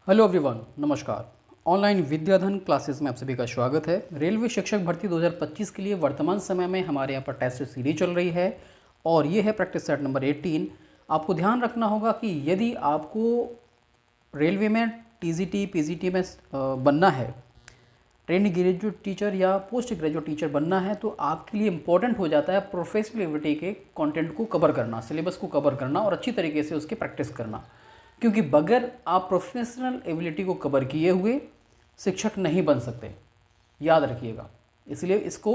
Hello everyone, नमस्कार। Online विद्याधन classes में आप सभी का स्वागत है। रेलवे शिक्षक भर्ती 2025 के लिए वर्तमान समय में हमारे यहाँ पर टेस्ट सीरीज चल रही है और ये है प्रैक्टिस सेट नंबर 18। आपको ध्यान रखना होगा कि यदि आपको रेलवे में टीजीटी पीजीटी में बनना है, ट्रेनिंग ग्रेजुएट टीचर या पोस्ट ग्रेजुएट टीचर बनना है, तो आपके लिए इम्पोर्टेंट हो जाता है प्रोफेशनल एबिलिटी के कंटेंट को कवर करना, सिलेबस को कवर करना और अच्छी तरीके से उसकी प्रैक्टिस करना। क्योंकि बगैर आप प्रोफेशनल एबिलिटी को कवर किए हुए शिक्षक नहीं बन सकते, याद रखिएगा। इसलिए इसको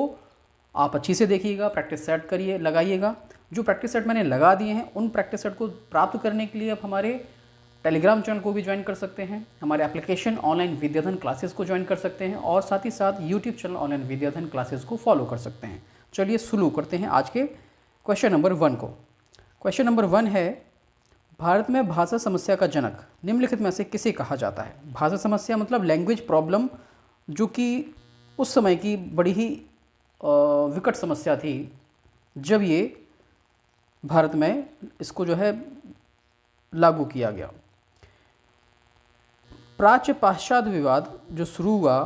आप अच्छी से देखिएगा, प्रैक्टिस सेट करिए, लगाइएगा। जो प्रैक्टिस सेट मैंने लगा दिए हैं उन प्रैक्टिस सेट को प्राप्त करने के लिए आप हमारे टेलीग्राम चैनल को भी ज्वाइन कर सकते हैं, हमारे एप्लीकेशन ऑनलाइन विद्याधन क्लासेस को ज्वाइन कर सकते हैं और साथ ही साथ यूट्यूब चैनल ऑनलाइन विद्याधन क्लासेस को फॉलो कर सकते हैं। चलिए शुरू करते हैं आज के क्वेश्चन नंबर 1 को। क्वेश्चन नंबर 1 है, भारत में भाषा समस्या का जनक निम्नलिखित में से किसे कहा जाता है। भाषा समस्या मतलब लैंग्वेज प्रॉब्लम, जो कि उस समय की बड़ी ही विकट समस्या थी जब ये भारत में इसको जो है लागू किया गया। प्राच्य पाश्चात्य विवाद जो शुरू हुआ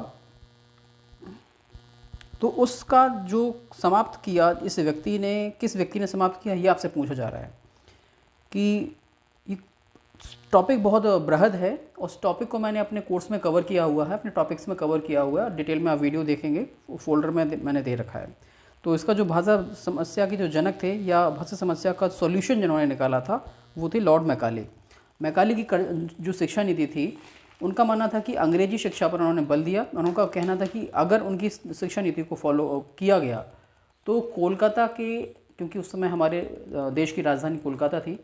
तो उसका जो समाप्त किया इस व्यक्ति ने, किस व्यक्ति ने समाप्त किया, ये आपसे पूछा जा रहा है। कि ये टॉपिक बहुत बृहद है, उस टॉपिक को मैंने अपने कोर्स में कवर किया हुआ है, अपने टॉपिक्स में कवर किया हुआ है। डिटेल में आप वीडियो देखेंगे, फोल्डर में मैंने दे रखा है। तो इसका जो भाषा समस्या के जो जनक थे या भाषा समस्या का सॉल्यूशन जिन्होंने निकाला था वो थे लॉर्ड मैकाले। मैकाले की जो शिक्षा नीति थी, उनका मानना था कि अंग्रेजी शिक्षा पर उन्होंने बल दिया। उनका कहना था कि अगर उनकी शिक्षा नीति को फॉलो किया गया तो कोलकाता के, क्योंकि उस समय हमारे देश की राजधानी कोलकाता थी,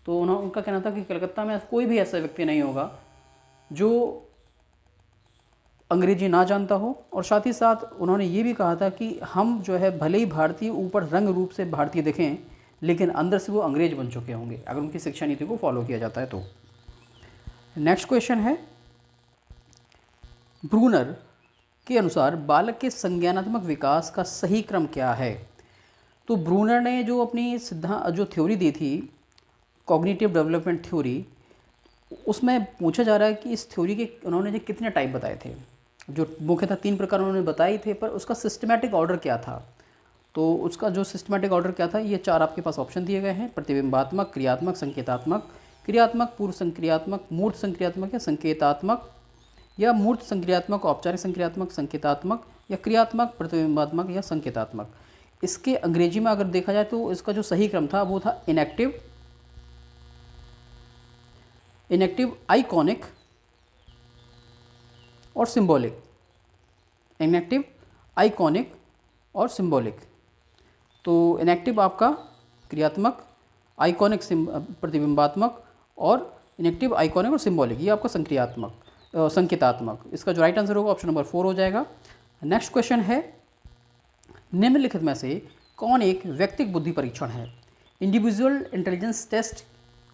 तो उनका कहना था कि कलकत्ता में कोई भी ऐसा व्यक्ति नहीं होगा जो अंग्रेजी ना जानता हो। और साथ ही साथ उन्होंने ये भी कहा था कि हम जो है भले ही भारतीय ऊपर रंग रूप से भारतीय दिखें, लेकिन अंदर से वो अंग्रेज बन चुके होंगे अगर उनकी शिक्षा नीति को फॉलो किया जाता है तो। नेक्स्ट क्वेश्चन है, ब्रूनर के अनुसार बालक के संज्ञानात्मक विकास का सही क्रम क्या है। तो ब्रूनर ने जो अपनी जो थ्योरी दी थी, कॉग्निटिव डेवलपमेंट थ्योरी, उसमें पूछा जा रहा है कि इस थ्योरी के उन्होंने जो कितने टाइप बताए थे। जो मुख्यतः 3 प्रकार उन्होंने बताए थे, पर उसका सिस्टमैटिक ऑर्डर क्या था। तो उसका जो सिस्टमैटिक ऑर्डर क्या था, ये 4 आपके पास ऑप्शन दिए गए हैं। प्रतिबिंबात्मक, क्रियात्मक, संकेतात्मक, क्रियात्मक, पूर्व संक्रियात्मक, मूर्त संक्रियात्मक या संकेतात्मक, या मूर्त संक्रियात्मक, औपचारिक संक्रियात्मक, संकेतात्मक, या क्रियात्मक, प्रतिबिंबात्मक या संकेतात्मक। इसके अंग्रेजी में अगर देखा जाए तो इसका जो सही क्रम था वो था इनेक्टिव, आइकॉनिक और सिंबॉलिक। इनेक्टिव, आइकॉनिक और सिंबॉलिक। तो इनेक्टिव आपका क्रियात्मक, आइकॉनिक प्रतिबिंबात्मक और इनेक्टिव, आइकॉनिक और सिंबॉलिक ये आपका संकेतात्मक। इसका जो राइट आंसर होगा ऑप्शन नंबर 4 हो जाएगा। नेक्स्ट क्वेश्चन है, निम्नलिखित में से कौन एक व्यक्तिगत बुद्धि परीक्षण है। इंडिविजुअल इंटेलिजेंस टेस्ट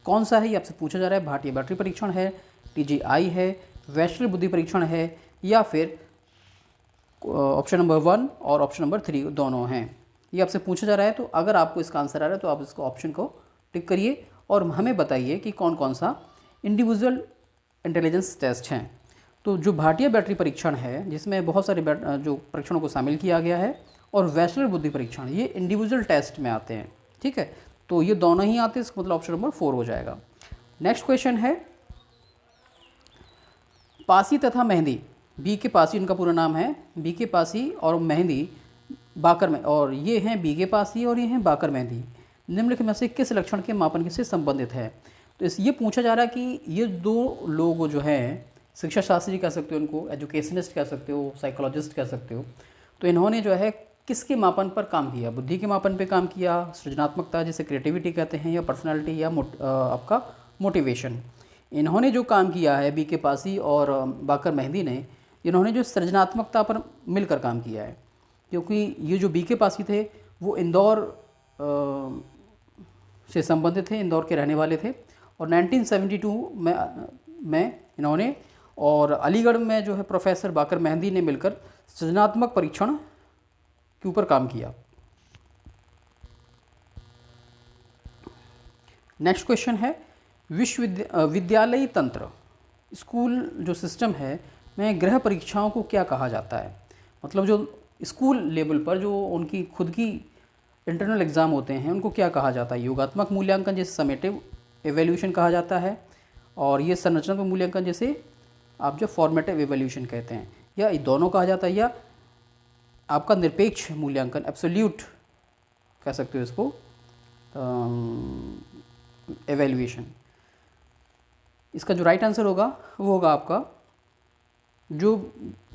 कौन सा है, ये आपसे पूछा जा रहा है। भारतीय बैटरी परीक्षण है, टीजीआई है, वैश्विक बुद्धि परीक्षण है, या फिर ऑप्शन नंबर 1 और ऑप्शन नंबर 3 दोनों हैं, ये आपसे पूछा जा रहा है। तो अगर आपको इसका आंसर आ रहा है तो आप इसको ऑप्शन को टिक करिए और हमें बताइए कि कौन कौन सा इंडिविजुअल इंटेलिजेंस टेस्ट हैं। तो जो भारतीय बैटरी परीक्षण है, जिसमें बहुत सारे जो परीक्षणों को शामिल किया गया है, और वैश्विक बुद्धि परीक्षण, ये इंडिविजुअल टेस्ट में आते हैं। ठीक है, तो ये दोनों ही आते हैं, इसका मतलब ऑप्शन नंबर 4 हो जाएगा। नेक्स्ट क्वेश्चन है, पासी तथा मेहंदी, बी के पासी उनका पूरा नाम है, बी के पासी और मेहंदी बाकर में, और ये हैं बी के पासी और ये हैं बाकर मेहंदी, निम्नलिखित में से किस लक्षण के मापन से संबंधित है। तो ये पूछा जा रहा है कि ये 2 लोग जो हैं, शिक्षा शास्त्री कह सकते हो उनको, एजुकेशनिस्ट कह सकते हो, साइकोलॉजिस्ट कह सकते हो, तो इन्होंने जो है किसके मापन पर काम किया। बुद्धि के मापन पर काम किया, सृजनात्मकता जिसे क्रिएटिविटी कहते हैं, या पर्सनालिटी, या आपका मोटिवेशन। इन्होंने जो काम किया है बी के पासी और बाकर मेहंदी ने, इन्होंने जो सृजनात्मकता पर मिलकर काम किया है। क्योंकि ये जो बी के पासी थे वो इंदौर से संबंधित थे, इंदौर के रहने वाले थे, और 1972 में इन्होंने और अलीगढ़ में जो है प्रोफेसर बाकर मेहंदी ने मिलकर सृजनात्मक परीक्षण के ऊपर काम किया। नेक्स्ट क्वेश्चन है, विद्यालयी तंत्र स्कूल जो सिस्टम है में गृह परीक्षाओं को क्या कहा जाता है? मतलब जो स्कूल लेवल पर जो उनकी खुद की इंटरनल एग्ज़ाम होते हैं उनको क्या कहा जाता है? योगात्मक मूल्यांकन जैसे समेटिव एवेल्यूशन कहा जाता है, और ये संरचनात्मक मूल्यांकन जैसे आप जो फॉर्मेटिव एवेल्यूशन कहते हैं, या ये दोनों कहा जाता है, या आपका निरपेक्ष मूल्यांकन एब्सोल्यूट कह सकते हो इसको एवेल्यूएशन। इसका जो राइट आंसर होगा वो होगा आपका जो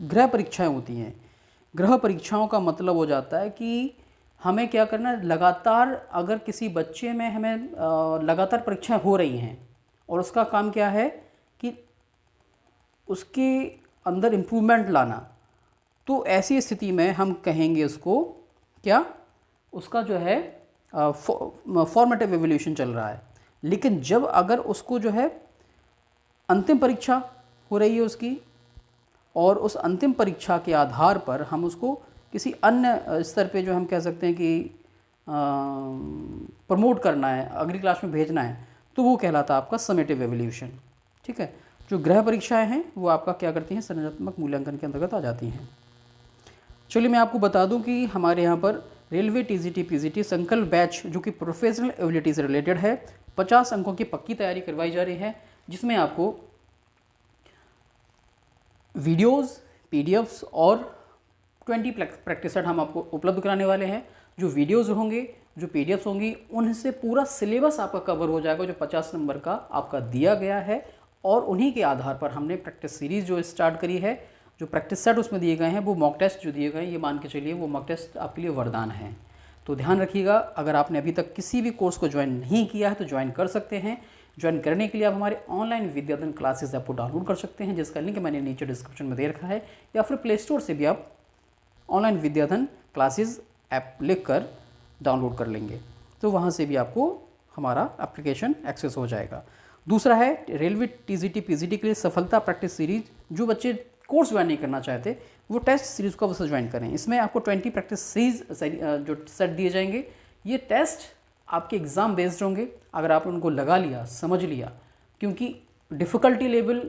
गृह परीक्षाएं होती हैं। गृह परीक्षाओं का मतलब हो जाता है कि हमें क्या करना है, लगातार अगर किसी बच्चे में हमें लगातार परीक्षाएं हो रही हैं और उसका काम क्या है कि उसके अंदर इम्प्रूवमेंट लाना, तो ऐसी स्थिति में हम कहेंगे उसको क्या, उसका जो है फॉर्मेटिव एवोल्यूशन चल रहा है। लेकिन जब अगर उसको जो है अंतिम परीक्षा हो रही है उसकी, और उस अंतिम परीक्षा के आधार पर हम उसको किसी अन्य स्तर पे जो हम कह सकते हैं कि प्रमोट करना है, अगली क्लास में भेजना है, तो वो कहलाता है आपका समेटिव एवोल्यूशन। ठीक है, जो गृह परीक्षाएं हैं वो आपका क्या करती हैं, संरचनात्मक मूल्यांकन के अंतर्गत आ जाती हैं। चलिए मैं आपको बता दूं कि हमारे यहाँ पर रेलवे टीजीटी पीजीटी संकल्प बैच जो कि प्रोफेशनल एबिलिटी से रिलेटेड है, 50 अंकों की पक्की तैयारी करवाई जा रही है, जिसमें आपको वीडियोस, पीडीएफ्स और 20 प्रैक्टिस सेट हम आपको उपलब्ध कराने वाले हैं। जो वीडियोस होंगे, जो पीडीएफ्स होंगी, उनसे पूरा सिलेबस आपका कवर हो जाएगा जो 50 नंबर का आपका दिया गया है, और उन्हीं के आधार पर हमने प्रैक्टिस सीरीज़ जो स्टार्ट करी है। जो प्रैक्टिस सेट उसमें दिए गए हैं, वो मॉक टेस्ट जो दिए गए हैं, ये मान के चलिए वो मॉक टेस्ट आपके लिए वरदान है। तो ध्यान रखिएगा, अगर आपने अभी तक किसी भी कोर्स को ज्वाइन नहीं किया है तो ज्वाइन कर सकते हैं। ज्वाइन करने के लिए आप हमारे ऑनलाइन विद्याधन क्लासेस ऐप को डाउनलोड कर सकते हैं, जिसका लिंक मैंने नीचे डिस्क्रिप्शन में दे रखा है, या फिर प्ले स्टोर से भी आप ऑनलाइन विद्याधन क्लासेस ऐप लिख कर डाउनलोड कर लेंगे, तो वहाँ से भी आपको हमारा एप्लीकेशन एक्सेस हो जाएगा। दूसरा है रेलवे टीजीटी पीजीटी के लिए सफलता प्रैक्टिस सीरीज। जो बच्चे कोर्स ज्वाइन नहीं करना चाहते वो टेस्ट सीरीज़ को अवश्य ज्वाइन करें। इसमें आपको 20 प्रैक्टिस सीरीज जो सेट दिए जाएंगे, ये टेस्ट आपके एग्ज़ाम बेस्ड होंगे। अगर आप उनको लगा लिया, समझ लिया, क्योंकि डिफ़िकल्टी लेवल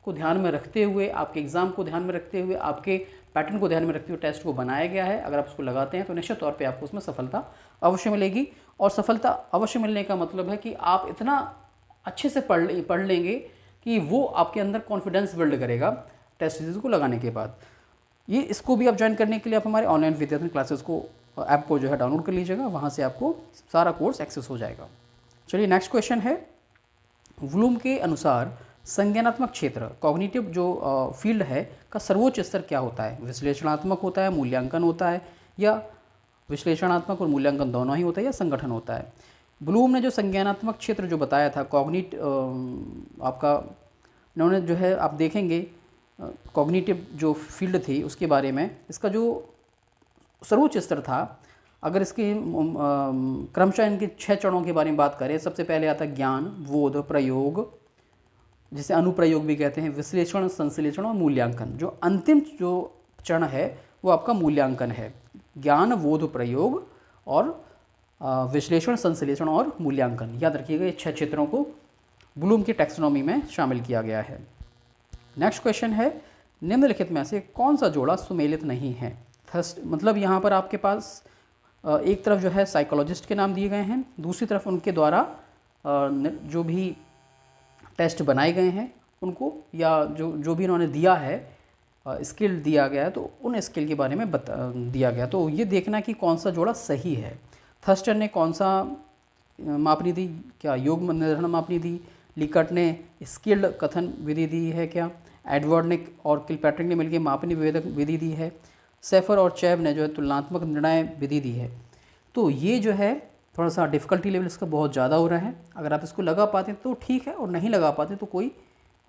को ध्यान में रखते हुए, आपके एग्ज़ाम को ध्यान में रखते हुए, आपके पैटर्न को ध्यान में रखते हुए टेस्ट को बनाया गया है। अगर आप उसको लगाते हैं तो निश्चित तौर पे आपको उसमें सफलता अवश्य मिलेगी। और सफलता अवश्य मिलने का मतलब है कि आप इतना अच्छे से पढ़ लेंगे कि वो आपके अंदर कॉन्फिडेंस बिल्ड करेगा टेस्ट सीरीज़ को लगाने के बाद। ये इसको भी आप ज्वाइन करने के लिए आप हमारे ऑनलाइन विद्याधन क्लासेस को ऐप को जो है डाउनलोड कर लीजिएगा, वहाँ से आपको सारा कोर्स एक्सेस हो जाएगा। चलिए नेक्स्ट क्वेश्चन है, ब्लूम के अनुसार संज्ञानात्मक क्षेत्र कॉग्निटिव जो फील्ड है का सर्वोच्च स्तर क्या होता है? विश्लेषणात्मक होता है, मूल्यांकन होता है, या विश्लेषणात्मक और मूल्यांकन दोनों ही होता है, या संगठन होता है? ब्लूम ने जो संज्ञानात्मक क्षेत्र जो बताया था आपका, इन्होंने जो है आप देखेंगे कॉग्निटिव जो फील्ड थी उसके बारे में, इसका जो सर्वोच्च स्तर था, अगर इसके क्रमशः इनके 6 चरणों के बारे में बात करें, सबसे पहले आता है ज्ञान, बोध, प्रयोग, जिसे अनुप्रयोग भी कहते हैं, विश्लेषण, संश्लेषण और मूल्यांकन। जो अंतिम जो चरण है वो आपका मूल्यांकन है। ज्ञान, बोध, प्रयोग और विश्लेषण, संश्लेषण और मूल्यांकन, याद रखिएगा, ये 6 क्षेत्रों को ब्लूम की टैक्सोनॉमी में शामिल किया गया है। नेक्स्ट क्वेश्चन है, निम्नलिखित में से कौन सा जोड़ा सुमेलित नहीं है? मतलब यहाँ पर आपके पास एक तरफ जो है साइकोलॉजिस्ट के नाम दिए गए हैं, दूसरी तरफ उनके द्वारा जो भी टेस्ट बनाए गए हैं उनको, या जो भी इन्होंने दिया है स्किल दिया गया है, तो उन स्किल के बारे में दिया गया। तो ये देखना कि कौन सा जोड़ा सही है। थर्स्टन ने कौन सा मापनी दी? क्या योग निर्धारण मापनी दी? लिकट ने स्किल्ड कथन विधि दी है क्या? एडवर्ड ने और किलपैट्रिक ने मिलकर मापनी विभेदक विधि दी है। सेफर और चैब ने जो है तुलनात्मक निर्णय विधि दी है। तो ये जो है थोड़ा सा डिफ़िकल्टी लेवल इसका बहुत ज़्यादा हो रहा है। अगर आप इसको लगा पाते हैं तो ठीक है, और नहीं लगा पाते तो कोई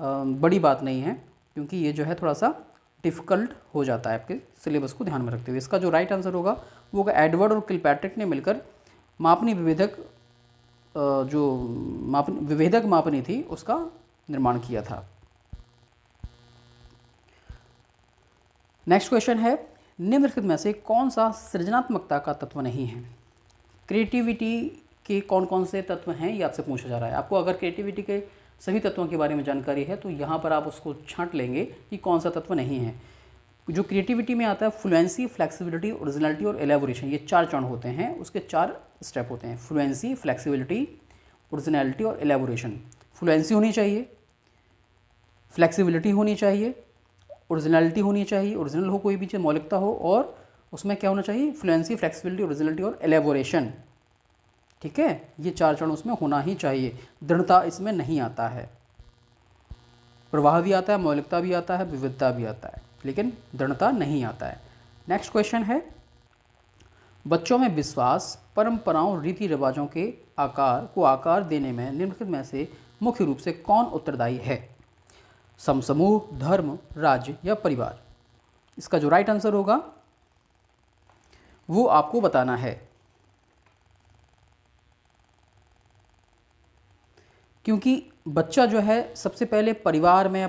बड़ी बात नहीं है, क्योंकि ये जो है थोड़ा सा डिफ़िकल्ट हो जाता है आपके सिलेबस को ध्यान में रखते हुए। इसका जो राइट आंसर होगा वो होगा एडवर्ड और किलपैट्रिक ने मिलकर मापनी विभेदक जो विभेदक मापनी थी उसका निर्माण किया था। नेक्स्ट क्वेश्चन है, निम्नलिखित में से कौन सा सृजनात्मकता का तत्व नहीं है? क्रिएटिविटी के कौन कौन से तत्व हैं ये आपसे पूछा जा रहा है। आपको अगर क्रिएटिविटी के सभी तत्वों के बारे में जानकारी है, तो यहाँ पर आप उसको छांट लेंगे कि कौन सा तत्व नहीं है। जो क्रिएटिविटी में आता है फ्लुएंसी, फ्लेक्सिबिलिटी, ओरिजिनलिटी और एलेबोरेशन, ये 4 चरण होते हैं, उसके 4 स्टेप होते हैं। फ्लुएंसी, फ्लेक्सिबिलिटी, ओरिजिनलिटी और एलेबोरेशन। फ्लुएंसी होनी चाहिए, फ्लेक्सिबिलिटी होनी चाहिए, ओरिजिनलिटी होनी चाहिए, ओरिजिनल हो कोई भी चीज़, मौलिकता हो, और उसमें क्या होना चाहिए, फ्लुएंसी, फ्लेक्सिबिलिटी, ओरिजिनलिटी और एलेबोरेशन। ठीक है, ये 4 चरण उसमें होना ही चाहिए। दृढ़ता इसमें नहीं आता है। प्रवाह भी आता है, मौलिकता भी आता है, विविधता भी आता है, लेकिन दृढ़ता नहीं आता है। नेक्स्ट क्वेश्चन है, बच्चों में विश्वास, परंपराओं, रीति रिवाजों के आकार देने में निम्नलिखित में से मुख्य रूप से कौन उत्तरदायी है? समूह, धर्म, राज्य या परिवार? इसका जो राइट आंसर होगा वो आपको बताना है, क्योंकि बच्चा जो है सबसे पहले परिवार में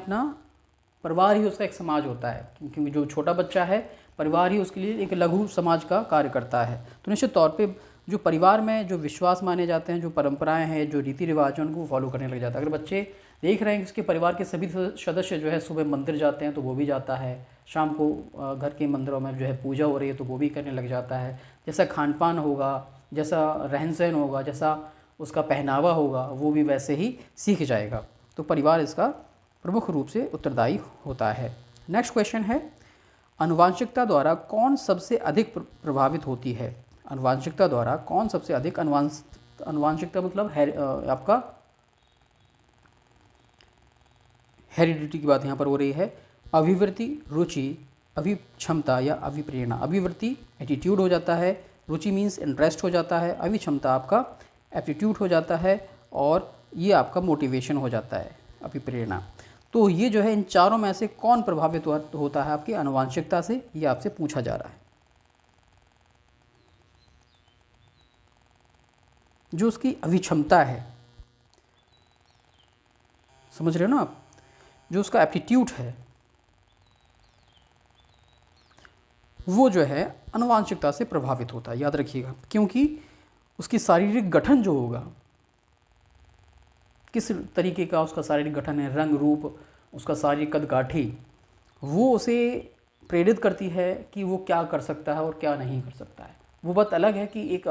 परिवार ही उसका एक समाज होता है, क्योंकि जो छोटा बच्चा है परिवार ही उसके लिए एक लघु समाज का कार्य करता है। तो निश्चित तौर पे जो परिवार में जो विश्वास माने जाते हैं, जो परंपराएं हैं, जो रीति रिवाज हैं, उनको फॉलो करने लग जाता है। अगर बच्चे देख रहे हैं कि उसके परिवार के सभी सदस्य जो है सुबह मंदिर जाते हैं तो वो भी जाता है, शाम को घर के मंदिरों में जो है पूजा हो रही है तो वो भी करने लग जाता है। जैसा खान पान होगा, जैसा रहन सहन होगा, जैसा उसका पहनावा होगा, वो भी वैसे ही सीख जाएगा। तो परिवार इसका प्रमुख रूप से उत्तरदायी होता है। नेक्स्ट क्वेश्चन है, आनुवांशिकता द्वारा कौन सबसे अधिक प्रभावित होती है? आनुवांशिकता द्वारा कौन सबसे अधिक आनुवांशिकता मतलब आपका हेरिडिटी की बात यहाँ पर हो रही है। अभिवृत्ति, रुचि, अभिक्षमता या अभिप्रेरणा। अभिवृत्ति एटीट्यूड हो जाता है, रुचि मीन्स इंटरेस्ट हो जाता है, अभिक्षमता आपका एप्टीट्यूड हो जाता है, और ये आपका मोटिवेशन हो जाता है, अभिप्रेरणा। तो ये जो है इन चारों में से कौन प्रभावित होता है आपकी आनुवांशिकता से, ये आपसे पूछा जा रहा है। जो उसकी अभिक्षमता है, समझ रहे हो ना आप, जो उसका एप्टीट्यूड है वो जो है आनुवांशिकता से प्रभावित होता है, याद रखिएगा। क्योंकि उसकी शारीरिक गठन जो होगा, किस तरीके का उसका शारीरिक गठन है, रंग रूप, उसका शारीरिक कदकाठी, वो उसे प्रेरित करती है कि वो क्या कर सकता है और क्या नहीं कर सकता है। वो बात अलग है कि एक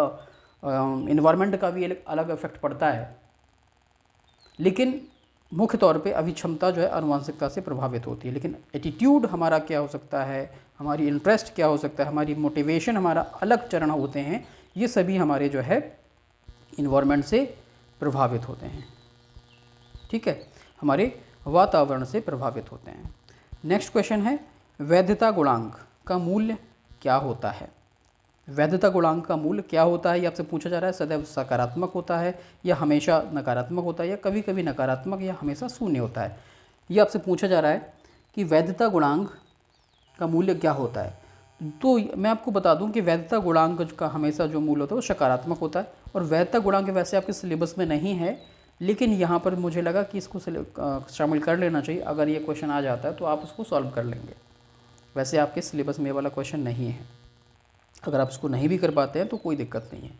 इन्वायरमेंट का भी अलग इफेक्ट पड़ता है, लेकिन मुख्य तौर पे अभिक्षमता जो है आनुवांशिकता से प्रभावित होती है। लेकिन एटीट्यूड हमारा क्या हो सकता है, हमारी इंटरेस्ट क्या हो सकता है, हमारी मोटिवेशन, हमारा अलग चरण होते हैं, ये सभी हमारे जो है इन्वायरमेंट से प्रभावित होते हैं। ठीक है, हमारे वातावरण से प्रभावित होते हैं। नेक्स्ट क्वेश्चन है, वैधता गुणांक का मूल्य क्या होता है? वैधता गुणांक का मूल्य क्या होता है ये आपसे पूछा जा रहा है। सदैव सकारात्मक होता है या हमेशा नकारात्मक होता है या कभी कभी नकारात्मक या हमेशा शून्य होता है? ये आपसे पूछा जा रहा है कि वैधता गुणांक का मूल्य क्या होता है। तो मैं आपको बता दूं कि वैधता गुणांक का हमेशा जो मूल्य होता है वो सकारात्मक होता है। और वैधता गुणांक वैसे आपके सिलेबस में नहीं है, लेकिन यहाँ पर मुझे लगा कि इसको शामिल कर लेना चाहिए। अगर ये क्वेश्चन आ जाता है तो आप उसको सॉल्व कर लेंगे। वैसे आपके सिलेबस में ये वाला क्वेश्चन नहीं है, अगर आप इसको नहीं भी कर पाते हैं तो कोई दिक्कत नहीं है।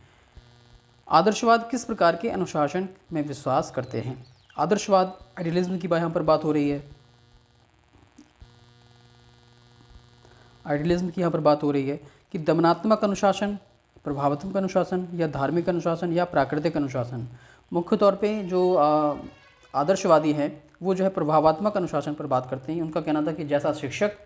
आदर्शवाद किस प्रकार के अनुशासन में विश्वास करते हैं? आदर्शवाद आइडियलिज्म की यहाँ पर बात हो रही है। आइडियलिज्म की यहाँ पर बात हो रही है कि दमनात्मक अनुशासन, प्रभावात्मक अनुशासन या धार्मिक अनुशासन या प्राकृतिक अनुशासन। मुख्य तौर पे जो आदर्शवादी हैं वो जो है प्रभावात्मक अनुशासन पर बात करते हैं। उनका कहना था कि जैसा शिक्षक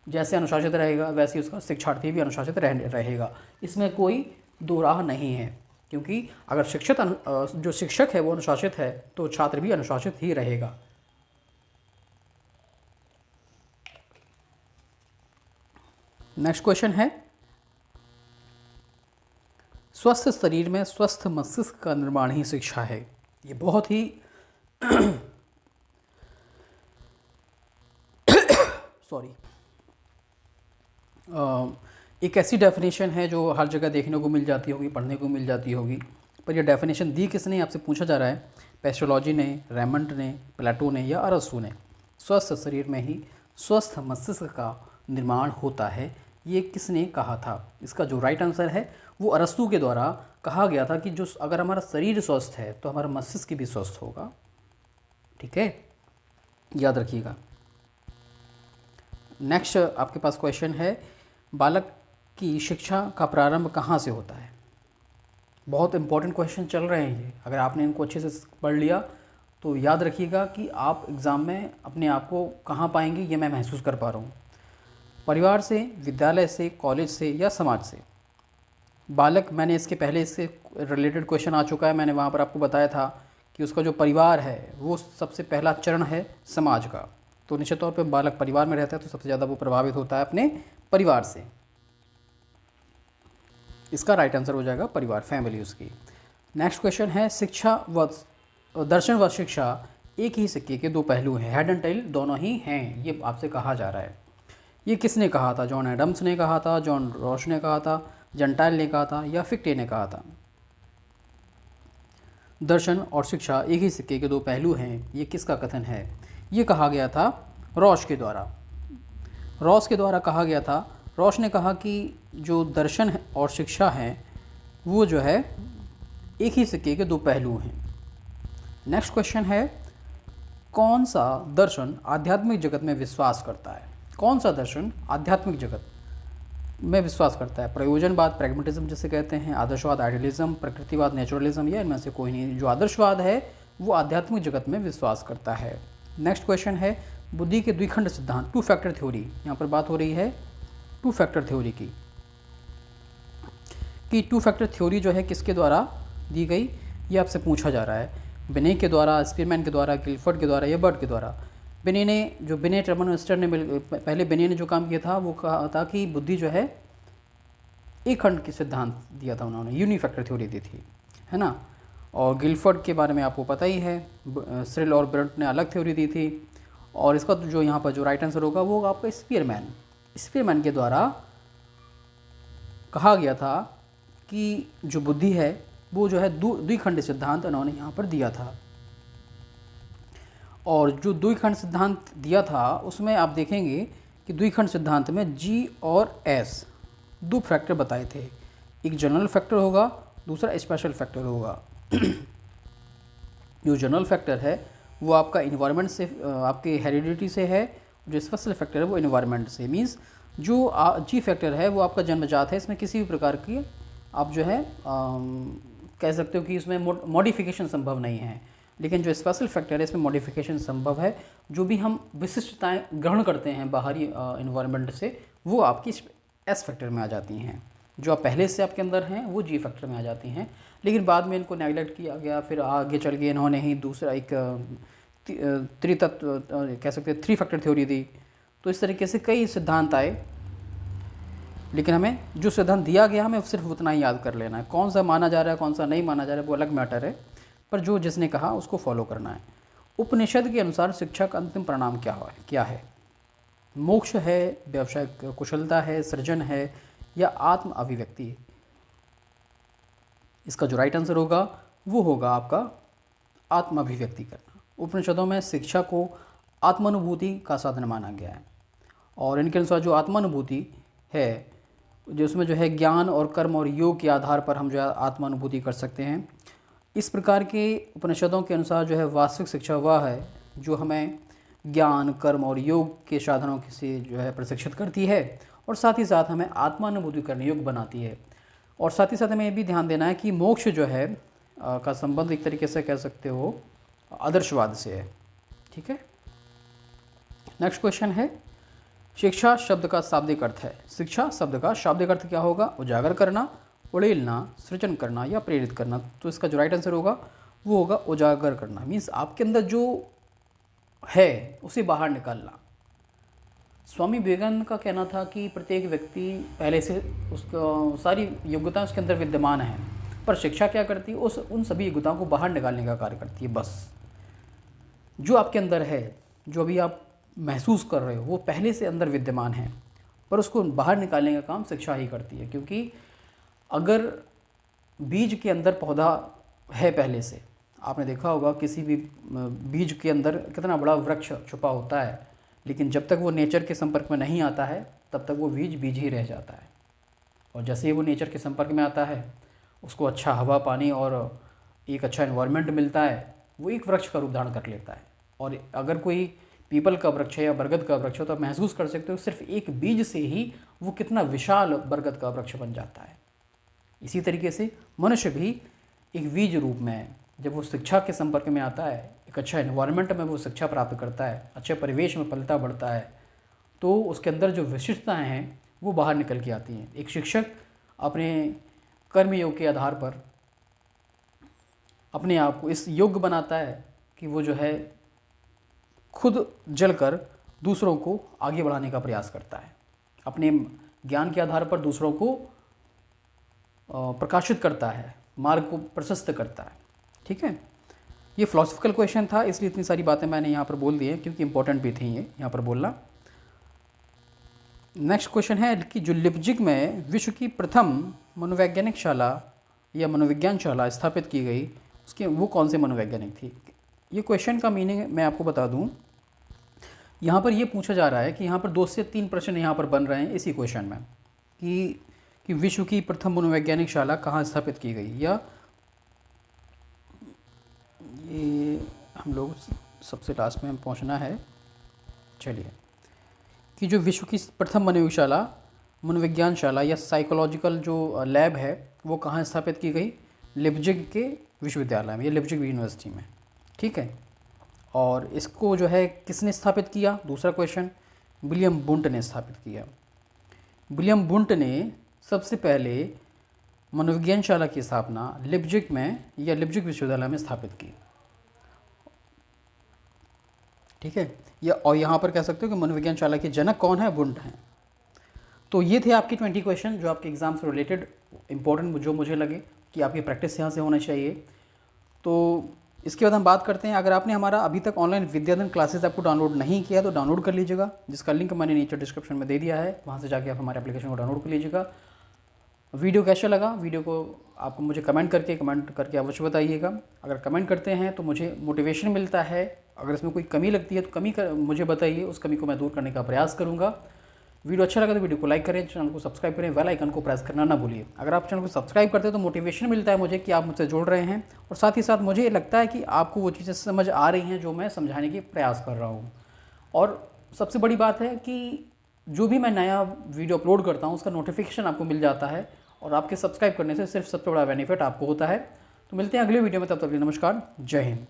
जैसे अनुशासित रहेगा वैसे उसका शिक्षार्थी भी अनुशासित रहेगा। इसमें कोई दो राह नहीं है, क्योंकि अगर जो शिक्षक है वो अनुशासित है तो छात्र भी अनुशासित ही रहेगा। नेक्स्ट क्वेश्चन है, स्वस्थ शरीर में स्वस्थ मस्तिष्क का निर्माण ही शिक्षा है। ये बहुत ही सॉरी एक ऐसी डेफिनेशन है जो हर जगह देखने को मिल जाती होगी, पढ़ने को मिल जाती होगी, पर यह डेफिनेशन दी किसने आपसे पूछा जा रहा है। पेस्टोलॉजी ने, रेमंड ने, प्लेटो ने या अरस्तु ने। स्वस्थ शरीर में ही स्वस्थ मस्तिष्क का निर्माण होता है, ये किसने कहा था? इसका जो राइट आंसर है वो अरस्तु के द्वारा कहा गया था कि जो अगर हमारा शरीर स्वस्थ है तो हमारा मस्तिष्क भी स्वस्थ होगा। ठीक है, याद रखिएगा। नेक्स्ट आपके पास क्वेश्चन है, बालक की शिक्षा का प्रारंभ कहाँ से होता है। बहुत इंपॉर्टेंट क्वेश्चन चल रहे हैं ये, अगर आपने इनको अच्छे से पढ़ लिया तो याद रखिएगा कि आप एग्ज़ाम में अपने आप को कहाँ पाएंगे, ये मैं महसूस कर पा रहा हूँ। परिवार से, विद्यालय से, कॉलेज से या समाज से। बालक, मैंने इसके पहले इससे रिलेटेड क्वेश्चन आ चुका है, मैंने वहाँ पर आपको बताया था कि उसका जो परिवार है वो सबसे पहला चरण है समाज का। तो निश्चित तौर पे बालक परिवार में रहता है तो सबसे ज़्यादा वो प्रभावित होता है अपने परिवार से। इसका राइट आंसर हो जाएगा परिवार, फैमिली उसकी। नेक्स्ट क्वेश्चन है, शिक्षा व दर्शन व शिक्षा एक ही सिक्के के दो पहलू हैं, हेड एंड टेल दोनों ही हैं, ये आपसे कहा जा रहा है। ये किसने कहा था? जॉन एडम्स ने कहा था, जॉन रॉश ने कहा था, जंटाइल ने कहा था या फिक्टे ने कहा था? दर्शन और शिक्षा एक ही सिक्के के दो पहलू हैं, ये किसका कथन है? ये कहा गया था रॉश के द्वारा। रॉस के द्वारा कहा गया था। रॉश ने कहा कि जो दर्शन है और शिक्षा है वो जो है एक ही सिक्के के दो पहलू हैं। नेक्स्ट क्वेश्चन है, कौन सा दर्शन आध्यात्मिक जगत में विश्वास करता है? कौन सा दर्शन आध्यात्मिक जगत में विश्वास करता है? प्रयोजनवाद, प्रैग्मेटिज्म जिसे कहते हैं, आदर्शवाद, आइडियलिज्म, प्रकृतिवाद, नेचुरलिज्म, या इनमें से कोई नहीं। जो आदर्शवाद है वो आध्यात्मिक जगत में विश्वास करता है। नेक्स्ट क्वेश्चन है, बुद्धि के द्विखंड सिद्धांत, टू फैक्टर थ्योरी, यहाँ पर बात हो रही है टू फैक्टर थ्योरी की, कि टू फैक्टर थ्योरी जो है किसके द्वारा दी गई, ये आपसे पूछा जा रहा है। बिने के द्वारा, स्पीरमैन के द्वारा, गिलफर्ड के द्वारा या बर्ट के द्वारा? बिने ने, जो बिने, टर्मन और स्टर ने पहले बिने ने जो काम किया था वो कहा था कि बुद्धि जो है एक खंड के सिद्धांत दिया था उन्होंने, यूनिफैक्टर थ्योरी दी थी, है ना। और गिलफर्ड के बारे में आपको पता ही है, सिरिल और ब्रंट ने अलग थ्योरी दी थी। और इसका जो यहाँ पर जो राइट आंसर होगा वो आपका स्पीरमैन के द्वारा कहा गया था कि जो बुद्धि है वो जो है द्विखंड सिद्धांत उन्होंने यहाँ पर दिया था। और जो द्विखंड सिद्धांत दिया था उसमें आप देखेंगे कि द्विखंड सिद्धांत में जी और एस दो फैक्टर बताए थे, एक जनरल फैक्टर होगा, दूसरा स्पेशल फैक्टर होगा। जो जनरल फैक्टर है वो आपका इन्वायरमेंट से, आपके हेरिडिटी से है, जो स्पेशल फैक्टर है वो इन्वायरमेंट से। मींस जो जी फैक्टर है वो आपका जन्मजात है, इसमें किसी भी प्रकार की आप जो है कह सकते हो कि इसमें मॉडिफिकेशन संभव नहीं है। लेकिन जो स्पेशल फैक्टर है इसमें मॉडिफिकेशन संभव है। जो भी हम विशिष्टताएं ग्रहण करते हैं बाहरी इन्वायरमेंट से वो आपकी एस फैक्टर में आ जाती हैं, जो आप पहले से आपके अंदर हैं वो जी फैक्टर में आ जाती हैं। लेकिन बाद में इनको नेगलेक्ट किया गया, फिर आगे चल के इन्होंने ही दूसरा एक त्रितत्व कह सकते हैं थ्री फैक्टर थ्योरी दी। तो इस तरीके से कई सिद्धांत आए, लेकिन हमें जो सिद्धांत दिया गया हमें सिर्फ उतना ही याद कर लेना है। कौन सा माना जा रहा है कौन सा नहीं माना जा रहा है वो अलग मैटर है, पर जो जिसने कहा उसको फॉलो करना है। उपनिषद के अनुसार शिक्षा का अंतिम परिणाम क्या है? मोक्ष है, व्यावसायिक कुशलता है, सृजन है या आत्म अभिव्यक्ति? इसका जो राइट आंसर होगा वो होगा आपका आत्म अभिव्यक्ति करना। उपनिषदों में शिक्षा को आत्मानुभूति का साधन माना गया है, और इनके अनुसार जो आत्मानुभूति है जो उसमें जो है ज्ञान और कर्म और योग के आधार पर हम जो है आत्मानुभूति कर सकते हैं। इस प्रकार के उपनिषदों के अनुसार जो है वास्तविक शिक्षा वह है जो हमें ज्ञान, कर्म और योग के साधनों से जो है प्रशिक्षित करती है, और साथ ही साथ हमें आत्मानुभूति करने योग्य बनाती है। और साथ ही साथ हमें ये भी ध्यान देना है कि मोक्ष जो है का संबंध एक तरीके से कह सकते हो आदर्शवाद से है। ठीक है, नेक्स्ट क्वेश्चन है, शिक्षा शब्द का शाब्दिक अर्थ है। शिक्षा शब्द का शाब्दिक अर्थ क्या होगा? उजागर करना, उड़ेलना, सृजन करना या प्रेरित करना। तो इसका जो राइट आंसर होगा वो होगा उजागर करना। मीन्स आपके अंदर जो है उसे बाहर निकालना। स्वामी विवेकानंद का कहना था कि प्रत्येक व्यक्ति पहले से उसका सारी योग्यता उसके अंदर विद्यमान है, पर शिक्षा क्या करती है? उन सभी योग्यताओं को बाहर निकालने का कार्य करती है। बस जो आपके अंदर है, जो अभी आप महसूस कर रहे हो वो पहले से अंदर विद्यमान है, पर उसको बाहर निकालने का काम शिक्षा ही करती है। क्योंकि अगर बीज के अंदर पौधा है पहले से, आपने देखा होगा किसी भी बीज के अंदर कितना बड़ा वृक्ष छुपा होता है, लेकिन जब तक वो नेचर के संपर्क में नहीं आता है तब तक वो बीज ही रह जाता है। और जैसे ही वो नेचर के संपर्क में आता है, उसको अच्छा हवा, पानी और एक अच्छा एनवायरनमेंट मिलता है, वो एक वृक्ष का रूप धारण कर लेता है। और अगर कोई पीपल का वृक्ष है या बरगद का वृक्ष है तो आप महसूस कर सकते हो सिर्फ एक बीज से ही वो कितना विशाल बरगद का वृक्ष बन जाता है। इसी तरीके से मनुष्य भी एक बीज रूप में है। जब वो शिक्षा के संपर्क में आता है, एक अच्छा एनवायरनमेंट में वो शिक्षा प्राप्त करता है, अच्छे परिवेश में पलता बढ़ता है, तो उसके अंदर जो विशिष्टताएँ हैं वो बाहर निकल के आती हैं। एक शिक्षक अपने कर्मयोग के आधार पर अपने आप को इस योग्य बनाता है कि वो जो है खुद जलकर दूसरों को आगे बढ़ाने का प्रयास करता है, अपने ज्ञान के आधार पर दूसरों को प्रकाशित करता है, मार्ग को प्रशस्त करता है। ठीक है, ये फिलोसफिकल क्वेश्चन था, इसलिए इतनी सारी बातें मैंने यहाँ पर बोल दी हैं क्योंकि इंपॉर्टेंट भी थी ये यहाँ पर बोलना। नेक्स्ट क्वेश्चन है कि जो लिप्जिग में विश्व की प्रथम मनोवैज्ञानिक शाला या मनोविज्ञान शाला स्थापित की गई, उसके वो कौन से मनोवैज्ञानिक थी। ये क्वेश्चन का मीनिंग मैं आपको बता दूं, यहाँ पर ये पूछा जा रहा है कि यहाँ पर 2 से 3 प्रश्न यहाँ पर बन रहे हैं इसी क्वेश्चन में कि विश्व की प्रथम मनोवैज्ञानिक शाला कहाँ स्थापित की गई, या ये हम लोग सबसे लास्ट में हम पहुँचना है। चलिए, कि जो विश्व की प्रथम मनोविज्ञान शाला या साइकोलॉजिकल जो लैब है वो कहाँ स्थापित की गई, लिप्जिग के विश्वविद्यालय में या लिप्जिग यूनिवर्सिटी में। ठीक है, और इसको जो है किसने स्थापित किया, दूसरा क्वेश्चन, विलियम बुंट ने स्थापित किया। विलियम बुंट ने सबसे पहले मनोविज्ञान शाला की स्थापना लिप्जिग में या लिप्जिग विश्वविद्यालय में स्थापित की। ठीक है, या और यहाँ पर कह सकते हो कि मनोविज्ञान शाला के जनक कौन है, बुंट हैं। तो ये थे आपके 20 क्वेश्चन जो आपके एग्ज़ाम से रिलेटेड इंपॉर्टेंट जो मुझे लगे कि आपकी प्रैक्टिस यहाँ से होना चाहिए। तो इसके बाद हम बात करते हैं, अगर आपने हमारा अभी तक ऑनलाइन विद्याधन क्लासेस आपको डाउनलोड नहीं किया तो डाउनलोड कर लीजिएगा, जिसका लिंक मैंने नीचे डिस्क्रिप्शन में दे दिया है, वहाँ से जाके आप हमारे एप्लीकेशन को डाउनलोड कर लीजिएगा। वीडियो कैसा लगा, वीडियो को आपको मुझे कमेंट करके अवश्य बताइएगा। अगर कमेंट करते हैं तो मुझे मोटिवेशन मिलता है, अगर इसमें कोई कमी लगती है तो मुझे बताइए, उस कमी को मैं दूर करने का प्रयास करूँगा। वीडियो अच्छा लगा तो वीडियो को लाइक करें, चैनल को सब्सक्राइब करें, बेल आइकन को प्रेस करना ना भूलिए। अगर आप चैनल को सब्सक्राइब करते हैं तो मोटिवेशन मिलता है मुझे कि आप मुझसे जुड़ रहे हैं, और साथ ही साथ मुझे लगता है कि आपको वो चीज़ें समझ आ रही हैं जो मैं समझाने की प्रयास कर रहा हूँ। और सबसे बड़ी बात है कि जो भी मैं नया वीडियो अपलोड करता हूँ उसका नोटिफिकेशन आपको मिल जाता है, और आपके सब्सक्राइब करने से सिर्फ सबसे बड़ा बेनिफिट आपको होता है। तो मिलते हैं अगले वीडियो में, तब तक के लिए नमस्कार, जय हिंद।